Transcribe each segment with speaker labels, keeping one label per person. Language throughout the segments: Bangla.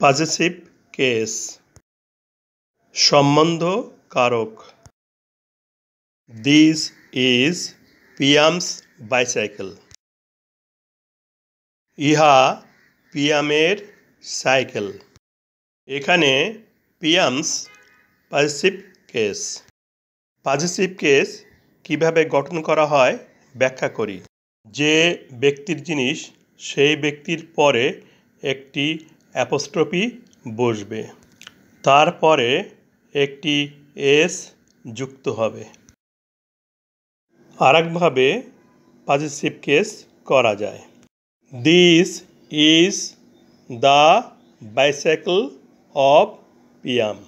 Speaker 1: পজেসিভ কেস সম্বন্ধ কারক। This is Piyam's bicycle. ইহা পিয়ামের সাইকেল। এখানে Piyam's possessive case. Possessive case কিভাবে গঠন করা হয় ব্যাখ্যা করি। যে ব্যক্তির জিনিস সেই ব্যক্তির পরে একটি অ্যাপোস্ট্রফি বসবে, তারপরে একটি এস যুক্ত হবে। আরেকভাবে পজেসিভ কেস করা যায়। This is the bicycle of Piyam.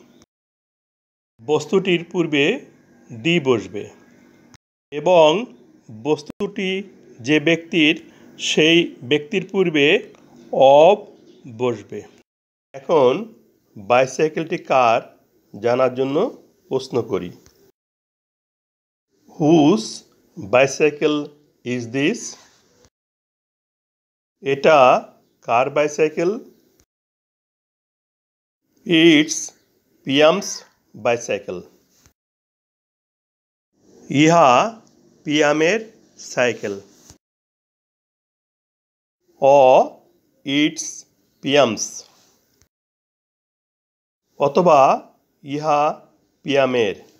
Speaker 1: বস্তুটির পূর্বে ডি বসবে এবং বস্তুটি যে ব্যক্তির সেই ব্যক্তির পূর্বে অফ বসবে। এখন বাইসাইকেলটি কার জানার জন্য প্রশ্ন করি। Whose bicycle is this? এটা কার বাইসাইকেল? It's Piyam's bicycle. ইহা পিয়ামের সাইকেল। O it's পিয়ামস। অথবা ইহা পিয়ামের।